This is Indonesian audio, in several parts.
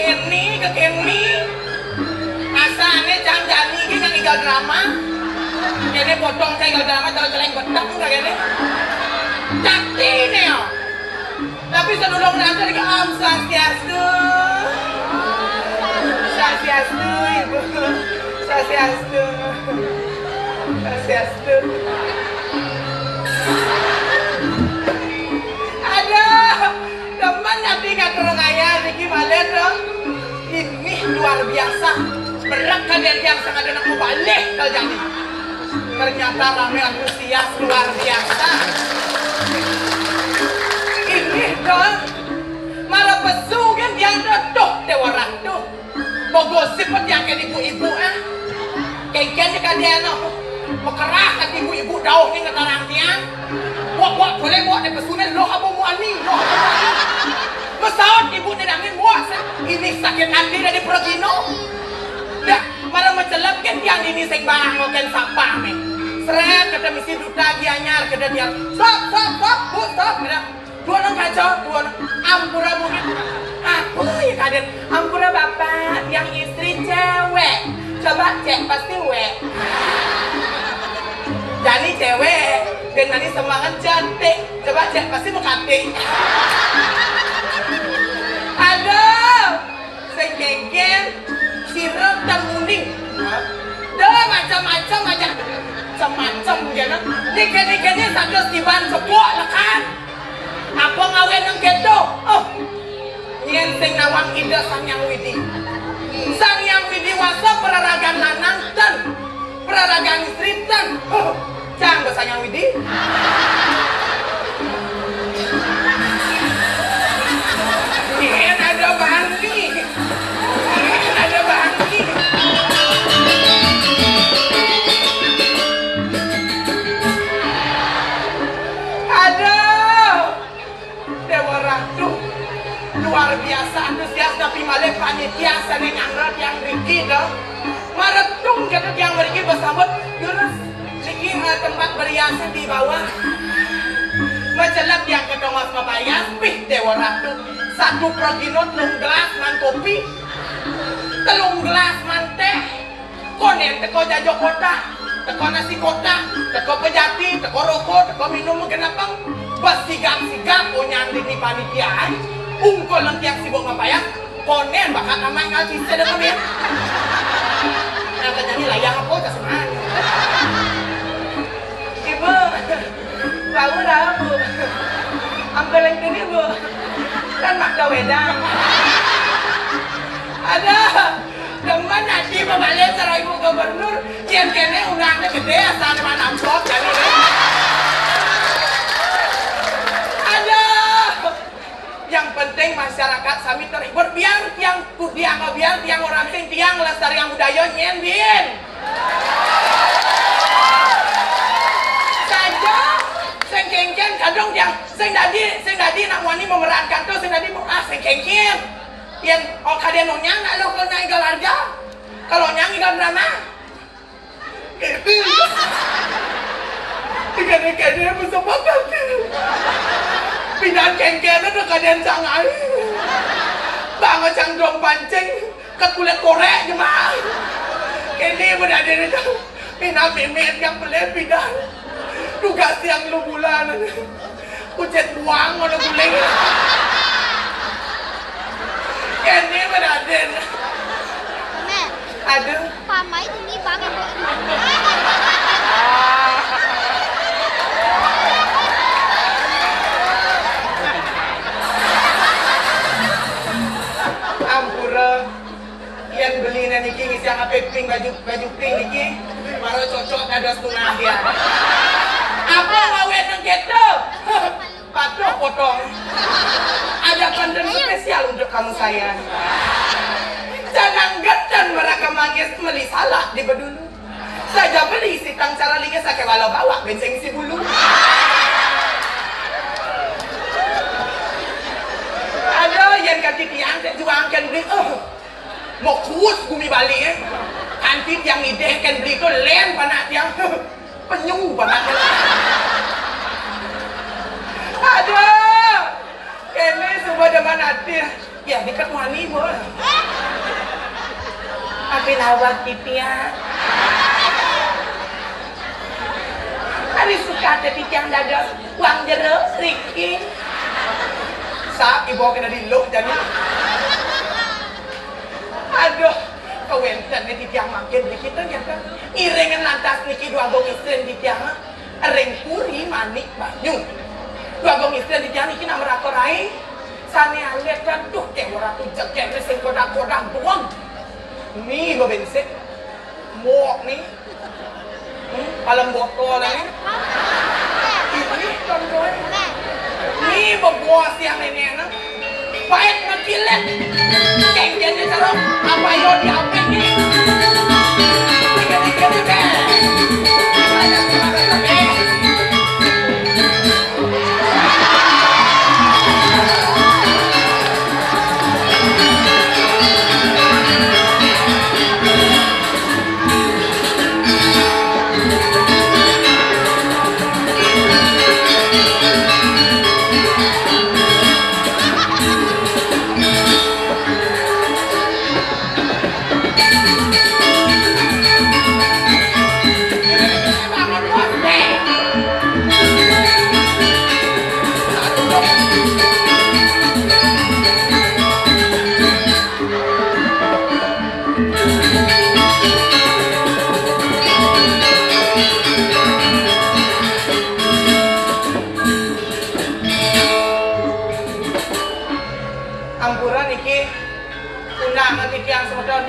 ke Kenny asane jangan-jangan ini yang tinggal drama kene potong saya tinggal drama tahu celeng betak enggak kene cakti nih ya tapi sedulur nanti ke Om Swastiastu Swastiastu ibu Swastiastu Swastiastu teman nanti gak terengaya Riki Maler dong ini luar biasa berat kalian yang sangat enak mau balik kalau jadi ternyata rame antusias luar biasa ini dong malah pesu kan yang reduh dewa ratu mau gosip yang kayak ibu-ibu kayaknya kalian mekerah kan ibu-ibu daun nih ngetarang tiang buat boleh buat di pesunan lo apa mau ani Masaot ibu nilangin muas ini sakit hati dari Progino dah malah mencelap kan yang ini sing barang ngoken sampah nih seret kata misi duta gianyar kata dia stop kata dua orang kacau dua orang ampura mungkin aku ya kaden ampura bapak yang istri cewek coba cek pasti wek jadi cewek dengan ini semangat cantik coba cek pasti mekatik aduh sengkengken sirup dan kuning dah macam-macam aja macam-macam gitu nikah-nikahnya satu tiban sepuak lah kan apa ngawin yang gitu nyen sing nawang ida sang yang widi wasa peraragan lanang dan peraragan istri dan jangan sang yang widi ada bangki dewa ratu luar biasa antusias tapi malah panitia sana nyangrat yang Riki dah maretung kata yang Riki bersambut terus Riki tempat beriasan di bawah mencelap yang kedongas mabayas pih dewa ratu satu Progino telung gelas man kopi telung gelas man teh konen teko jajo kota teko nasi kota teko pejati teko rokok teko minum mungkin apa pas sigap-sigap punya di panitiaan ungkol nanti yang sibuk ngapayang konen bakal nama yang ngasih dengan dia yang kenyanyi layang apa aja semuanya ibu bangun dah bu ambil yang ini bu kan makda wedang ada teman nanti membalik secara ibu gubernur yang kene unangnya gede asal mana amplop jadi ada yang penting masyarakat sami terhibur biar tiang biar tiang orang sing tiang lestari yang budaya nyen saja sing kengken kadang yang sing dadi nak wani memerankan tuh sing dadi sing kengken yang kalian nonyang nak lo kena igal harga kalau nyang igal drama ikan-ikannya bersepakat pindahan kengken itu kalian sangat banget sang dong pancing ke kulit korek jemaah ini berada di pindah mimit yang boleh pindah tugas yang lu bulan kucet buang mana guling ini berada ada pamai ini banget ampura yang beli nanti ngisi yang pink baju pink niki baru cocok ada setengah dia apa ngawin yang gitu patuh potong ada konten spesial untuk kamu sayang jangan gedan mereka manggis beli salah di bedulu saja beli si tang cara linya sakit walau bawa benceng si bulu ada yang ganti tiang juang kan beli mau kuat bumi Bali nanti yang ide kan beli itu lem panak yang penyu panak ada kene semua depan hati Ya dekat wani boleh. Tapi lawak tipia. Hari suka tapi tiang dagang uang jeruk Riki. Saat ibu kena diluk jadi. Aduh, kawenten ni tiang makin Riki tu ya kan. Irengan lantas Riki dua gong istri di tiang. Reng puri manik banyu. Dua gong istri di tiang Riki nak merakorai. Sane alet kan tuh kayak orang tu jaket mesin kodang-kodang buang. Ni bebensin. Muak ni. Palang botol ni. Ini contoh. Ni berbuah siang ini na. Pahit makilet. Kengken ni sarong. Apa yo di apa ni? Tiga-tiga tiga. Ada apa?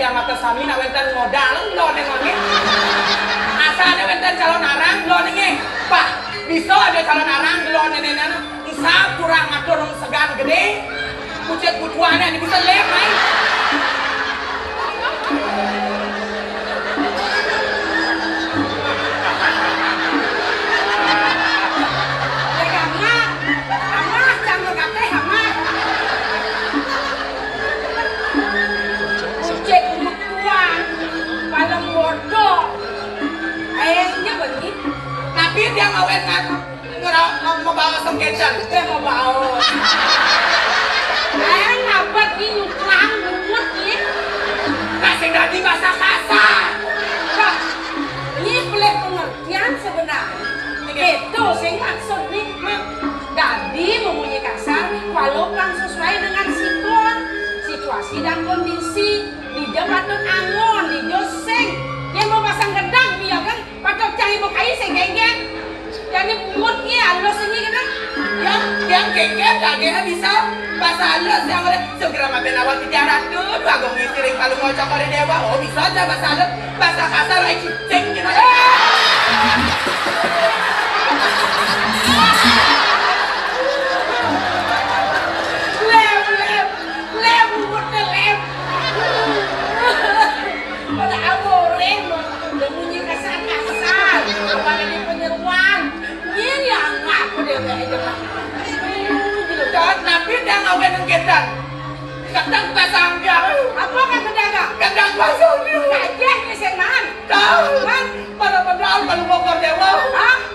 Yang mata sami nak wentan modal lo nengoke asal ada wentan calon arang lo nenge pak bisa ada calon arang lo nenena isa kurang ngatur segan gede kucet kutuannya bisa lep mai tapi dia ngawet membawa sengkecan dia membawa ngabat ini nyuklang nyukut ini kasih dadi bahasa kasar ini pelik pengertian sebenarnya itu saya maksud nih dadi mempunyai kasar walaupun sesuai dengan situasi dan kondisi di jembatan angon di joseng dia mau pasang gedang dia kan patut cari bukai segenggen jadi moodnya halus ini kan yang genggen dagingnya bisa bahasa halus yang ada segera mampir awal 300 dua gong istri kalau mau cokor dewa oh bisa aja bahasa halus bahasa kasar lagi cing gitu tapi dia ngawen ngedan kadang pasang dia apa kan pedagang kadang pasang dia kajek kesenangan tahu kan pada padahal kalau bokor dewa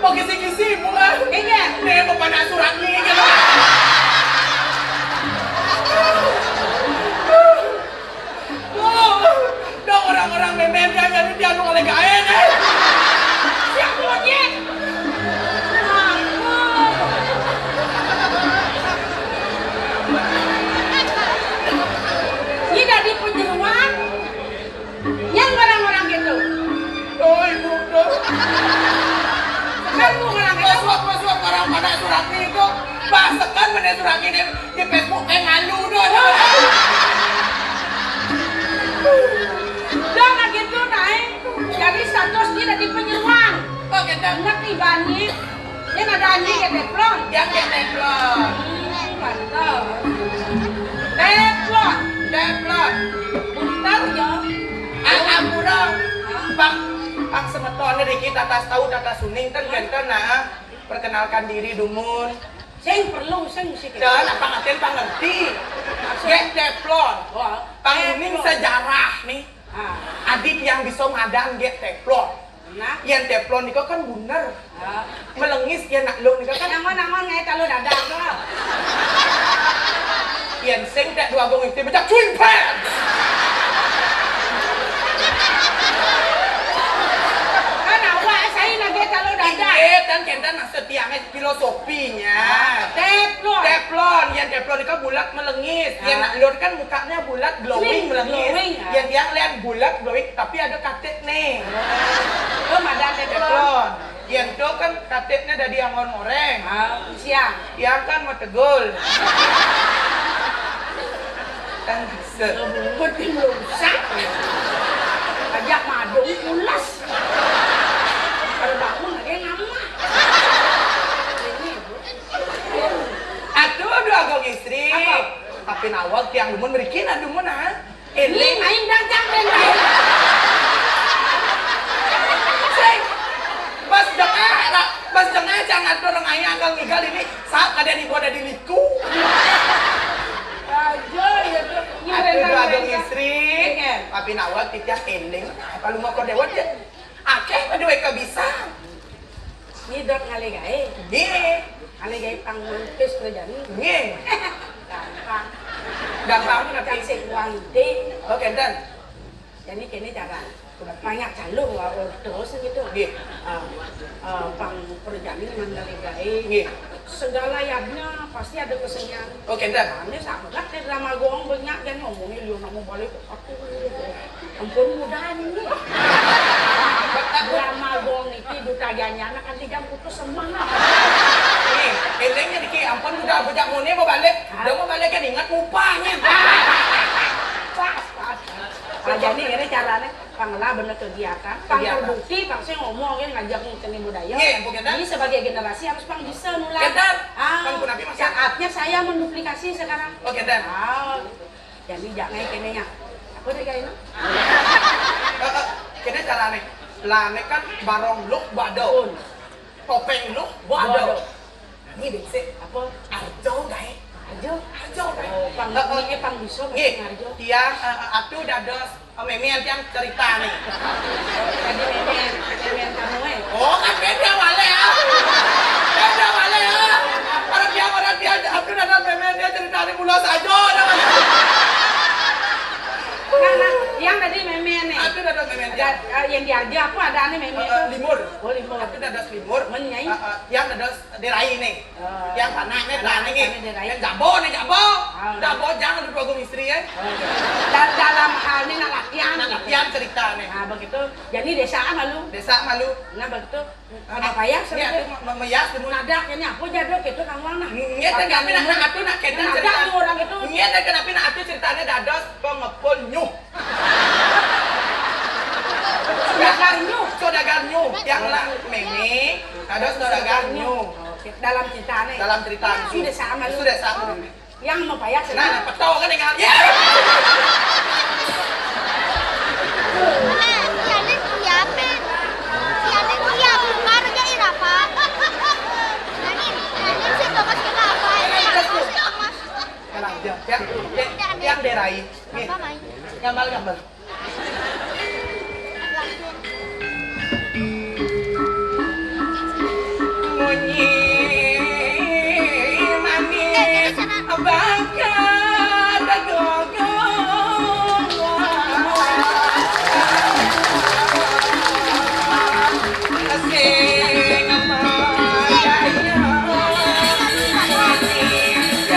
mau kisi-kisi bukan iya dia mau pada surat ni gitu dah orang-orang memen jadi dia nu oleh gaen siap punya di penjeruan yang orang-orang gitu oh ibu tuh kan orang itu suap orang pada surat itu bahasakan pada surat ini di Facebook ngalu doh dan gitu naik jadi status dia di penjeruan oh gitu ngerti bani yang ada anjing ya teplon yang teplon mantap teplon bentar ya ampura bang semeton dari kita tas tahu data suning kan ganteng nah perkenalkan diri dumun sing perlu sing musik dan apa ngaten pangerti get teplon panguning sejarah nih adik yang bisa ngadang get teplon nah yang teplon itu kan bener melengis ya nak lu nih kan nama-nama ngai kalau dadak Yen sing tek dua gong itu becak cuing pen. Kan awak saya lagi kalau dadak. Iya, dan kendan setiangnya filosofinya. Teflon. Teflon, yang teflon itu bulat melengis. Yang lur kan mukanya bulat glowing melengis. Yang yang lihat bulat glowing tapi ada katet nih. Oh, madan Teflon. Yang itu kan katetnya dari angon oreng. Siang. Yang kan mau tegul. Kan bisa. Ngebungkut di merusak. Ajak madung pulas. Kalau bangun lagi ngama. Aduh, dua gong istri. Apa? Tapi nawal tiang dumun berikin dumun ah. Ini main dancang dan main. Sing. Pas dengar jangan orang ayah anggal ngigal ini saat ada di boda di liku. Aja ya tuh. Aduh, dua gong istri. Tapi nawal titiang ending. Kalau mau kau dewat ya. Akeh kedua bisa. Ini dok ngale gae. Nih. Ngale gae pang mampis kerjaan. Nih. Gampang. Gampang Kan tapi. sing uang ide. Oke, dan. Jadi kini cara banyak jalur lah terus gitu. Nggih. Pang kerjaan ini ngale gae. Nggih. Segala yadnya pasti ada kesenian. Oke, dan. Ini sangat nih drama gong banyak kan ngomongin lu mau balik aku. Ampun mudah nih. Drama gong itu duta janyana kan tidak putus semangat. Nih, elengnya diki ampun udah bejak ngone mau balik. Udah mau balik kan ingat upahnya. Pas. Nah, jadi ini caranya panglah bener kegiatan, pang terbukti, pang saya ngomong kan ngajak seni budaya. Jadi sebagai generasi harus pang bisa mulai. Pang kunapi masih. Saatnya saya menduplikasi sekarang. Oke, dan. Jadi jangan kene nya. Apa deh kayaknya? Kene carane. Lane kan barong luk badau. Topeng luk badau. Ini diksi Apa? arjo gae. Arjo? Arjo gae. Oh, pang ini pang bisa Nggih, arjo. tiang atuh dados memian tiang cerita nih. Jadi memen kamu Oh, kan beda wale ya. Beda wale ya. Orang dia atuh dados memian dia cerita nih mulos aja. Nah, yang tadi memen nih. Atuh dados memian dia. Yang diarjo apa ada nih memen itu? Limur. Oh, limur. Atuh dados limur. Menyai. Yang dados derai nih. Yang panah nih pelani nih. Derai. Yang jabo nih jabo. Jabo jangan dua gong istri ya. Dan dalam hal ini nak latihan. Latihan cerita nih. Nah begitu. Jadi desa malu. Desa malu. Nah begitu. Apa payah Iya, seperti memeyas dulu. nada ini aku jaduk itu kan mana? Nggak ada kenapa nak atuh nak kendan Nada cerita. tuh orang itu. Nggak ada kenapa nak atuh ceritanya dados pengepul nyuh. Saudagar nyuh. Saudagar nyuh yang lah meme dados saudagar nyuh. Oke, dalam cerita nih. Dalam cerita Sudah sama lu. Sudah sama. Yang mau payah Nah, senang. petau kan dengar. Ya. Yang derai. Gambar. Munyi manis bakar gogong sing maya manis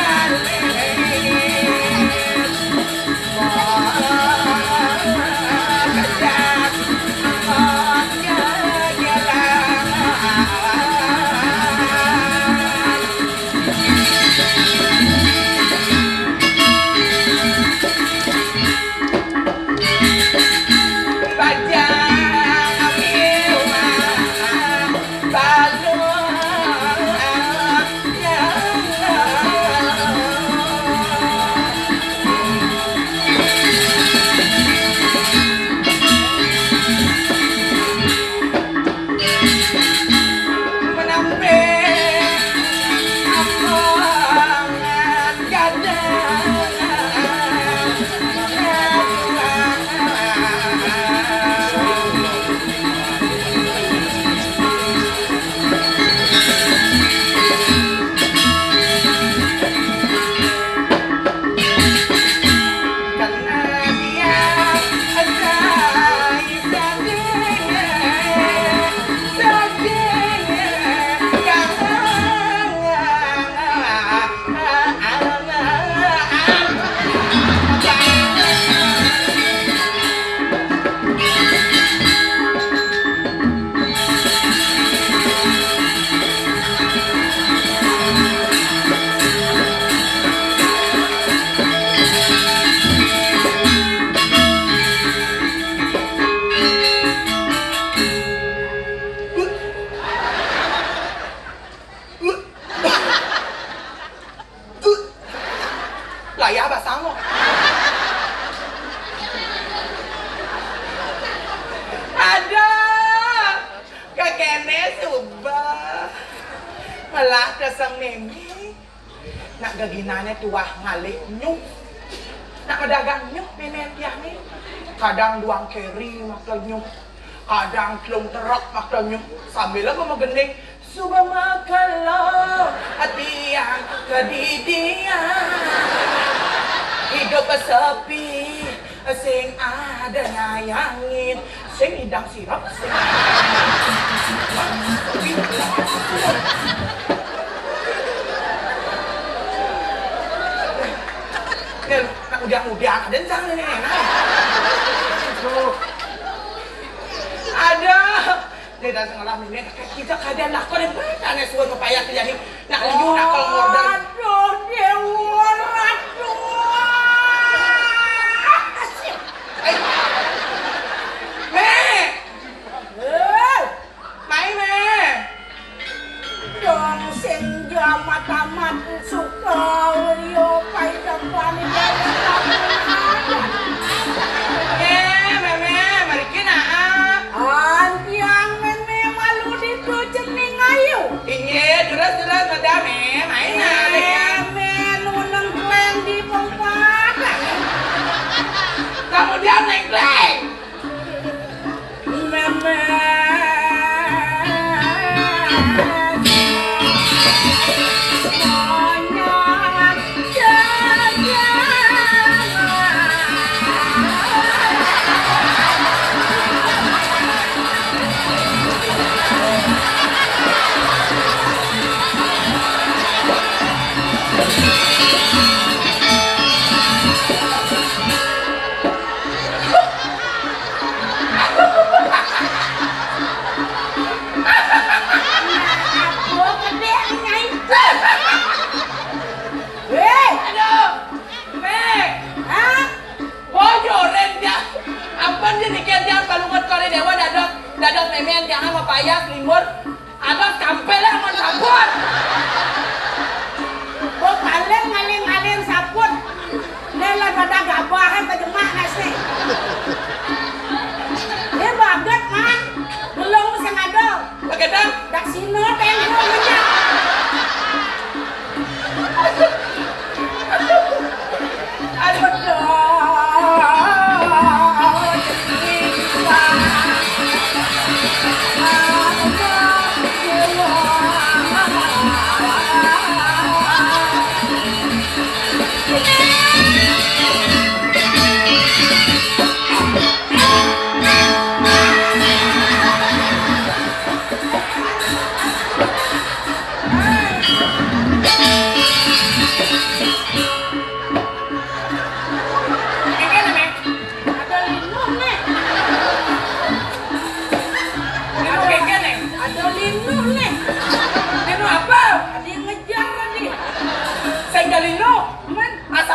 belah kesang meme. Nak gaginane tuah ngalih nyuk. Nak kedagang nyuk meme tiah ni. Kadang duang keri makan nyuk. Kadang telung terak makan nyuk. Sambil apa magending. Suba makan lo hati yang kedidian. Hidup sepi, sing ada nyayangin, sing hidang sirap, sing udah dan jangan ini ada dia dah sengalah ini kita keadaan nak kau yang bertanya suara pepaya terjadi nak liu nak kalau modal aduh dewa ratu dong senja mata suka yo pai depan meme mari kena antiang meme malu itu cening ayu iya terus ada main meme nuneng kleng di pompa kamu diam neng kleng meme dadak memen jangan papaya limur ada sampai lah mau sabun kok kalian ngaling sabun nela pada gabahan kejemak nasi dia baget man belum sengaja bagetan dak sino tengok menyak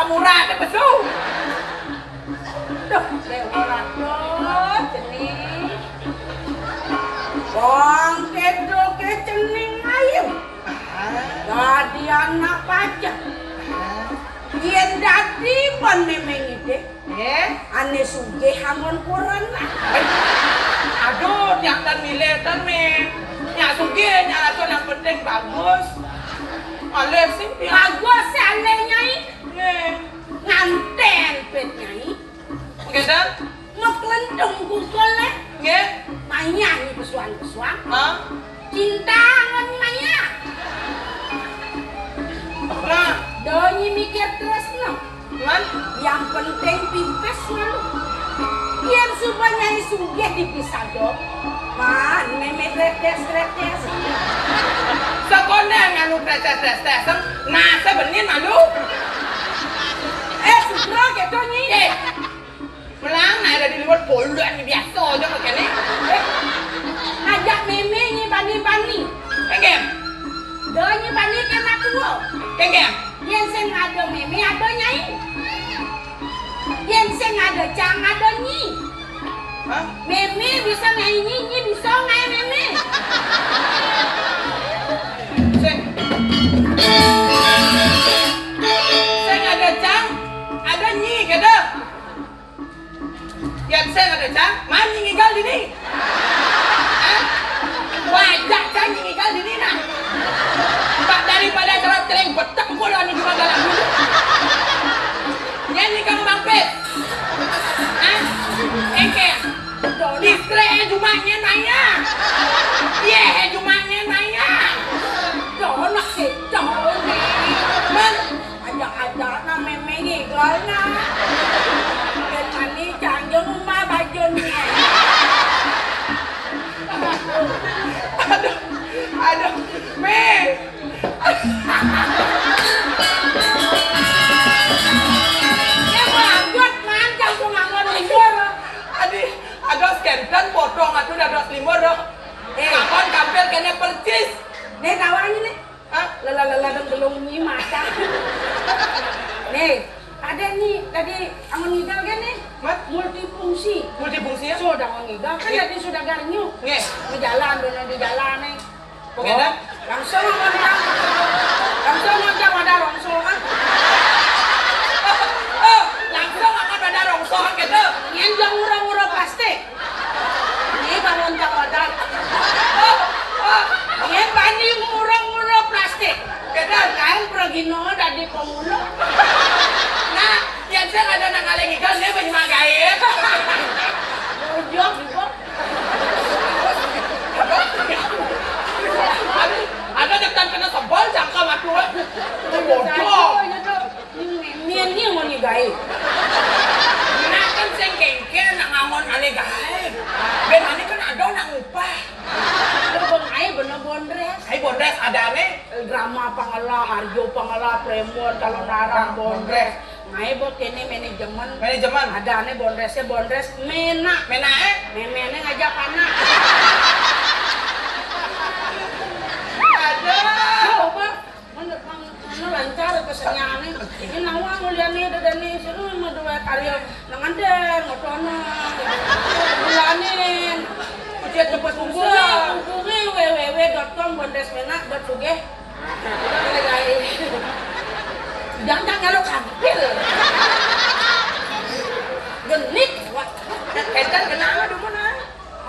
murah ada betul. Duh, dewa ratu cening. Wong kedo ke cening ayu. Dadi anak pajak. Yen dadi pon memeng ide. Ane sugih hangon koran lah. Aduh, yang dan militer me. Yang sugih yang yang penting bagus. Alef sih bagus aleh nyai. Nganten pet nyai. Kedan ngeklendung kukole. Nggih. Manyanyi pesuan-pesuan. Hah? Cinta ngon maya. Nah, donyi mikir tresno. man, Yang penting pipes malu. Yen supaya nyai sugih dipisah dong. Man, meme retes. sekonda nganu tes. Nah, sebenin malu. Sugro gitu nyi. Melang nah ada di luar poluan biasa aja pakai ni. Ngajak meme nyi bani-bani. Kengem. Donyi bani kena tua. Kengem. Yen sing ada meme ada nyai. Yen sing ada cang ada nyi. Hah? Meme bisa ngai nyi bisa ngai meme. Sing ada cang, ada nyi kada. Yang sing ada cang, man nyi ngigal di ni. Wajak cang nyi ngigal di ni nah. cumanya nanya. Iya, cumanya nanya. Đó là cái chỗ này. Men, Ada na memang galna. Dan mani canggih rumah bajunya. aduh, Me. Ya lanjut mancang kumangan libur. Ada skendan potong atuh dados limur doh. Kakon kampir kene percis. Nih tawarnya nih. Hah? Lala belum ini mata. Nih, ada nih tadi angon ngidal kan nih? Mat? Multifungsi. Multifungsi ya? Sudah angon ngidal kan tadi sudah garnyu. Nge. Di jalan, bener di jalan nih. Bagaimana? Langsung angon yang. Langsung aja pada rongsokan. Oh, langsung akan pada rongsokan gitu. Nyenjang ura-ura plastik. Ini bangun cawadan. Ini banding ura-ura plastik. Kedan. Kain pergi no dari pengulo. Nah, yang saya ada nang aleng ikan dia penyemanggain. Ujok juga. Ada dekat kena sebal cangkem aku. Bodoh. Ini mau digai. Nah kan saya kengken nak ngangon ale gaib. Ben ani kan ada nak upah. Bang ai bener bondres. Hai bondes ada ane. Drama pangala, Harjo pangala, Premon, kalau narang bondres. Ngai bot kene manajemen. Manajemen. Ada ane bondresnya bondres mena. Mena Memene ngajak anak. ada. Coba mana lancar pesennya ane. Ini nawa muliani dadani seru mah dua karya nangander ngotono. Bulanin. Ujian cepet tunggu. Hubungi www.com bondresmena.sugeh. Jangan ngaluk hampir. Genit. Kedan kenapa dulu na?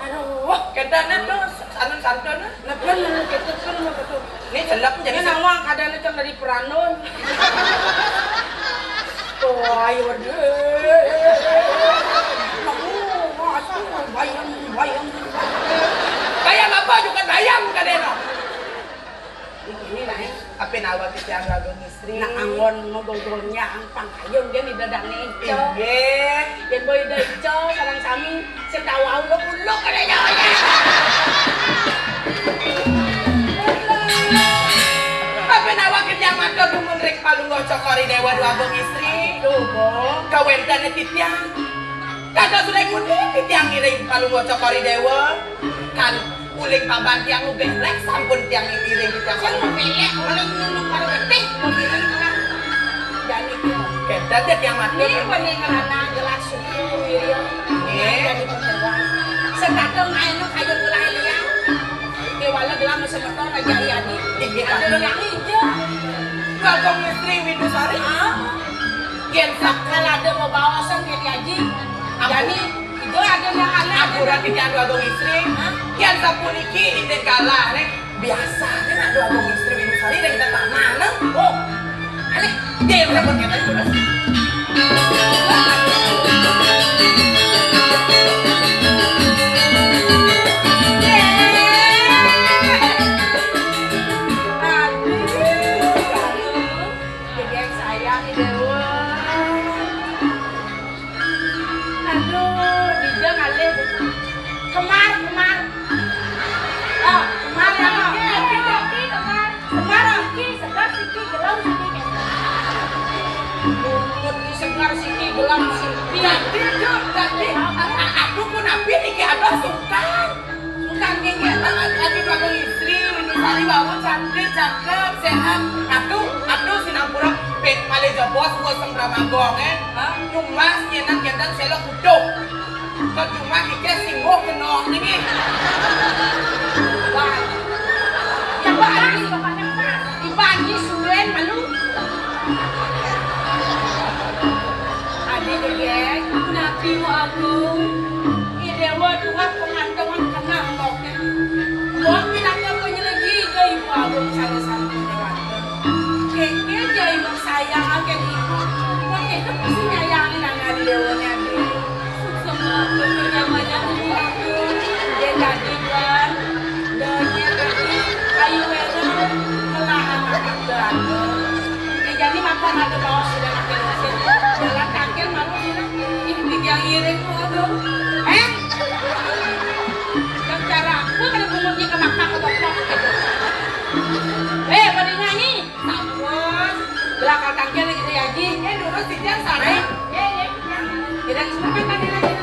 Aduh. Kedan tuh sanun-sanun. Lepen ketutkan mah betul. Ini celap jadi Ini nawang kadang itu dari peranon. Oh, ayo deh. Bayang. bayam apa juga bayam kadeno. Ini lah. Apa nawat itu yang lagu istri? Nak angon ngogolnya ang pangkayong dia di dadang neco. Iya. Dan boy deco sarang sami setawa uluk-uluk ada ya. Apa nawat itu yang matur tumunrek palunggo cokori dewa dua abang istri? Tuh, Bo. Kawentan titiang. Kagak sudah kuning titiang iring palunggo cokori dewa. Kan uling paban tiang lu beblek sampun tiang iring titiang. Saya mau belek, uling nunuk baru getik, mau bilang kena. Jadi Kedan dia tiang matur. ini peninggalan jelas syukur ya. Jadi pertemuan. Sekadang ayo kayu gula ya. Kewala gelam semeton aja ya di. Ada yang hijau. Kagak istri Widusari. Kian sakala ada mau bawa sang haji. Jadi itu ada yang anak. Akurat titiang dua abang istri. Kian sapuniki inde kalah nek biasa nek dua abang istri Widusari nek kita tanah nah. Oh, aneh. Dia yang repot kita itu. Aku pun hampir iki ada sungkan gini aku bagus istri Widusari bawa cantik cakep sehat aduh sinampura pet Malaysia bos gua sembrabagong cuma yenan kendan selok udah kok cuma kita singgung kenong ini Coba lagi dibagi sulen malu. Adik geng, nabi mu agung. Idewa dua pengantongan kenang moknya. Buat minatnya punya lagi gay mu agung sana-sana dewan. Kayaknya jai mu sayang akan ibu. Kok itu pasti nyayangin anak dewa nabi. Semua pekerjaan banyak mu agung. tuh? Yang cara aku kan ngomongnya ke makna ke goblok gitu. Pada nyanyi. Sampun. Belakang tangkil gitu ya, Ji. Dulu si Jan sana. Kita semuanya tadi lagi.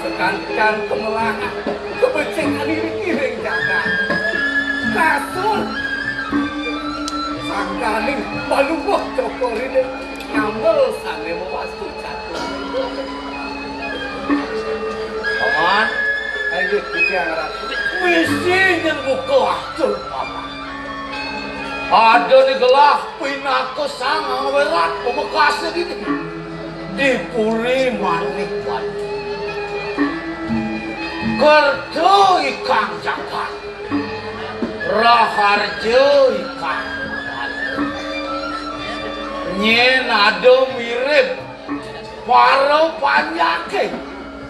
Sekankan kemelangan, kebecingan ini kiring jaga. Kasur, sangkaning balungok cokor ini ngambil sana mewastu jatuh. Paman, ayo kita ngerasa. Misi yang buka acul, paman. Ada di gelah pinaka sangat berat pemekasnya ini. Dipuri manik-manik. Kerja ikang jagat, raharja ikang nyen ada mirip para panyake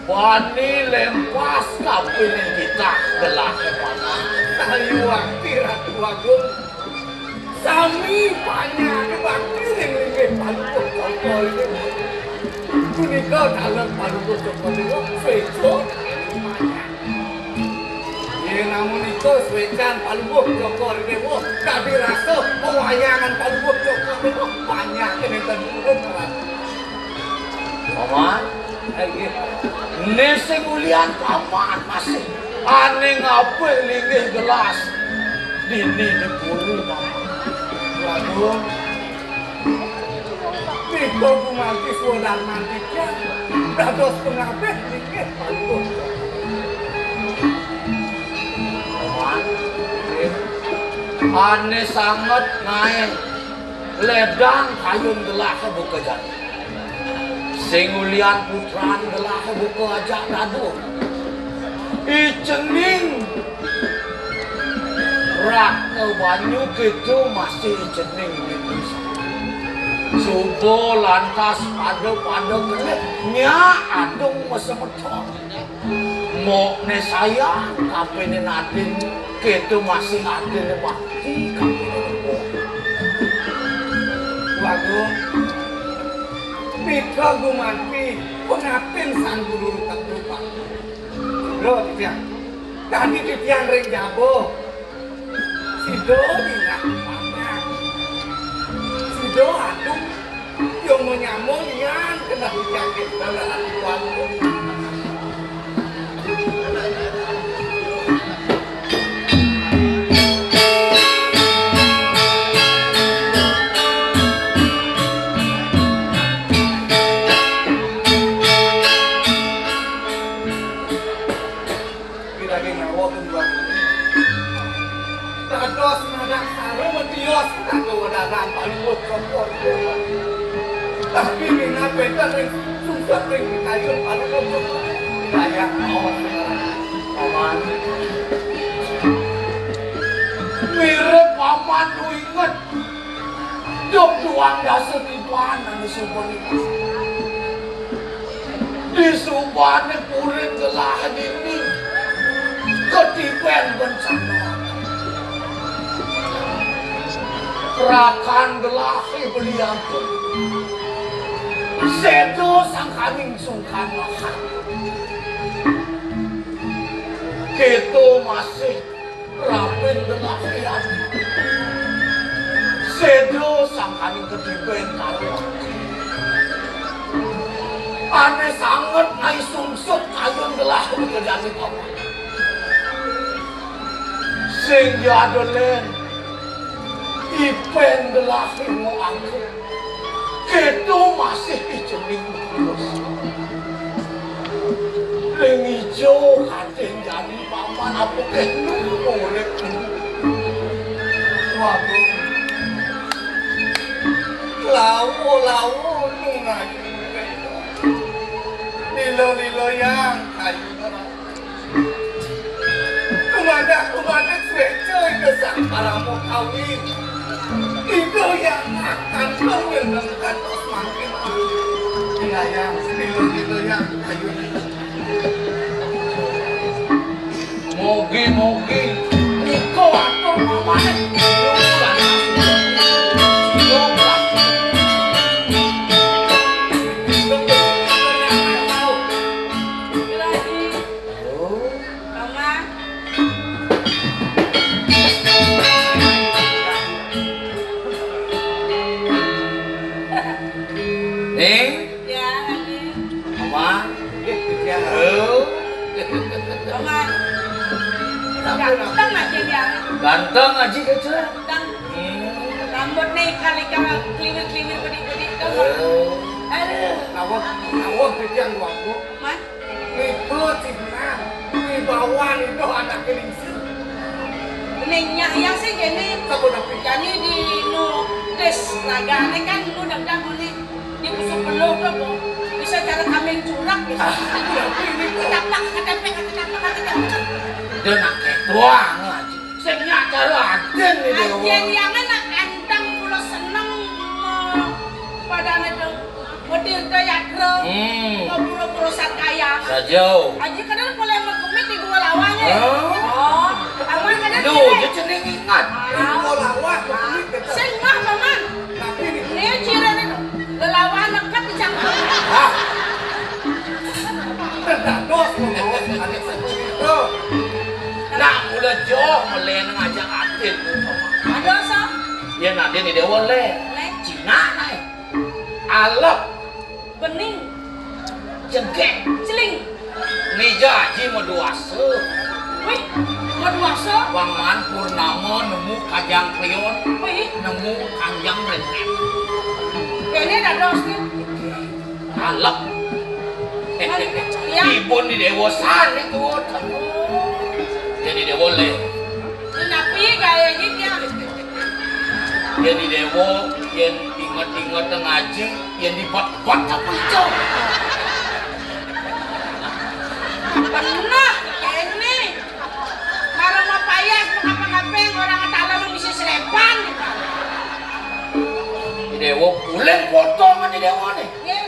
bani lempas kapin kita gelah paman ayu akhirat wagung sami panyake bakti ring panuh kokol punika dalem panuh kokol sejo namun itu sewecan palubuh cokor ini tapi rasa pewayangan palubuh cokor ini banyak ini terburuk paman ini semulian paman masih aneh ngapain linggih gelas dini dipuri paman waduh Niko bumanti suadan mantiknya dados pengapit linggih palubuh cokor aneh sangat naik ledang kayun gelah buka jadi singulian putran gelah buka ajak dadu icening rak ke banyu gitu masih icening subuh lantas pada kelet nya adung mesemeton mau ne sayang kape ne nadin gitu masih ada ne bakti kape ne waduh pitra gumanti pengapin sang guru tak lupa bro tiang tadi di tiang ring jabo si do dingat banyak si do aduk yang menyamung yang kena dijakit dalam waduh dados nadak sare metios kanggo wadaran palubuh cokor tapi mina beda ring susah ring kayun palubuh cokor kayak paman mirip paman lu inget jok tuang dasar ipan anu subon itu di subane kulit gelah ini ketipen bencana rakan gelah beliangku sedo sang kaming sungkan makan kita masih rapin gelah sedo sang kaming ketipen karya aneh sangat nai sungsut kayun gelah bekerjaan kamu sehingga adolen ipen gelah ilmu angku itu masih ijening terus lengijo kaden jadi paman apa itu boleh waduh lawo nungai Lilo yang kayu kemana secoy kesang para mau kawin itu yang akan menyenangkan semakin iya yang lilo yang kayu mogi Niko atau mama ganteng aja gitu. Rambut nih kali-kali kliwir-kliwir bedik-bedik tuh. Aduh. Awak pikiran waktu. Mas. Itu ciptaan. Di bawah itu anak kelingsi. Nengnya yang sih gini. Jadi di nu tes ragane kan nu dagdag nih. Di busuk peluh tuh. Bisa cara kambing curak bisa. Ketak-tak. Dan nak ketuang aja. Sengnya cara aden itu. Aden yang enak entang pulau seneng pada ada modir kayak drum, pura-pura kaya. Sajau. Aji kadang boleh mengemit di gua lawannya. Oh, awan kadang. Duh, jadi ceneng ingat. Gua lawan. Sing mah paman. Tapi Ini ciren itu. Lelawan lekat di cangkang. Hah? terdados adik itu. Nak udah jauh melen ngajak atin. Ada so. Ya nanti di dewa le. Cina naik. Alep. Bening. Jengkek. Celing. Nih jaji meduase. Wih, mau duasa. Wangman Purnama nemu kajang kleon. Wih, Nemu kanjang renek. ini ada dos nih. Alep. Iya. Ibun di dewa sana itu. Jadi dewa le. Napi gaya gitu ya. Jadi dewa yang ingat-ingat ngaji yang dibuat-buat apa itu. Pernah ini. Marah mau payah ngapa-ngapain orang dalam bisa selepan. Di dewa pulen potongan di dewa nih. Ya.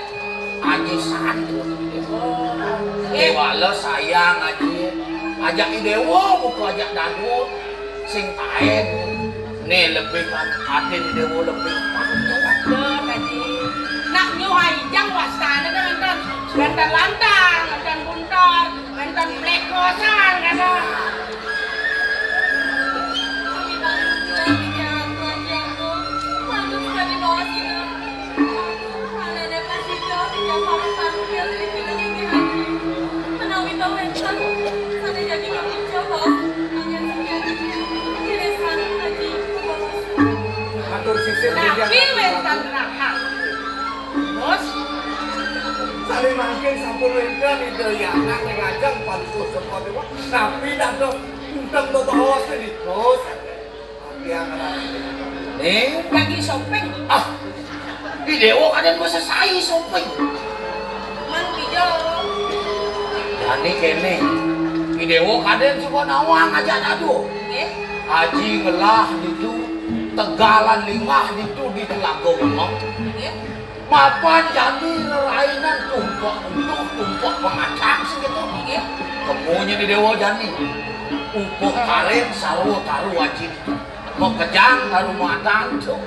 Aji satu. Dewa lo sayang aji. Ajak di dewa buku ajak dadu. Sing taen. Nih lebih kan hati di dewa lebih panjang. Tuh tadi. Nak nyuhai jang wasana kan bentar lantang, bentar buntor, bentar blekosan kata. Atur sisir Tapi bentar raha. Bos, saling mangkin sampun ringan itu ya anak ngajak palsu seperti itu. Tapi dado untung to bawa sedito. Tapi yang Nih, lagi shopping. di dewa kadang masa saya shopping. Man pijo. Jadi kene, di dewa kadang suka nawang aja dadu. Eh, Haji ngelah itu, tegalan lingah itu di telaga ngomong. eh. Mapan jadi kelainan tumpuk pengacak sih gitu. Kemunya di Dewa Jani. Upuk karet sawo taruh wajib. Mau kejang taruh muatan tuh.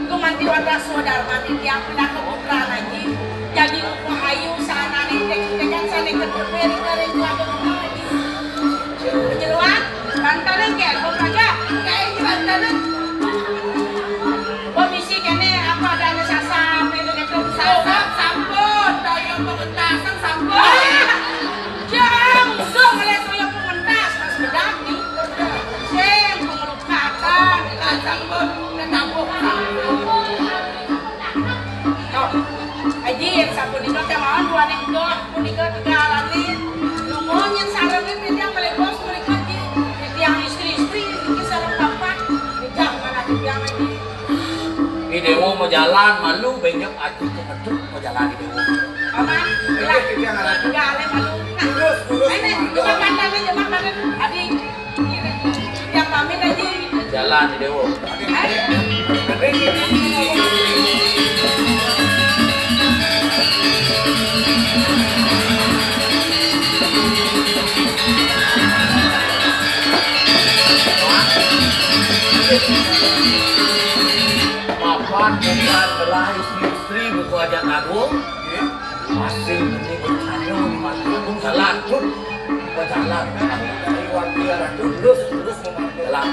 Kumanti wadah saudara mati tiang pindah ke putra lagi. Jadi upuk hayu sana nih tekan sana ke berberi dari gua lagi. Jeluan, bantaran kayak pembaca, kayak bantaran. Komisi kene apa dana sasam itu gitu sasam sampun, toyo pementasan sampun. Jam, dong oleh toyo pementas mas bedak nih. Sen pengelupakan, kita sampun, ketambuk sampun. Aji yang sampun itu kemauan dua nih dong, pun itu tiga lagi. Ngomongin sarangin dia balik bos mereka yang istri-istri ini sarang bapak, jangan ada yang lagi. Di Dewa mau jalan malu banyak aja kebetul mau jalan di Dewa. Aman, bilang enggak ale malu. Nah, ini cuma pandangan adik yang pamit aja. Jalan di Dewa. Mapan bukan belah istri buku ajak agung. Masih ini bertanya mati agung jalan pun berjalan. Terus jalan.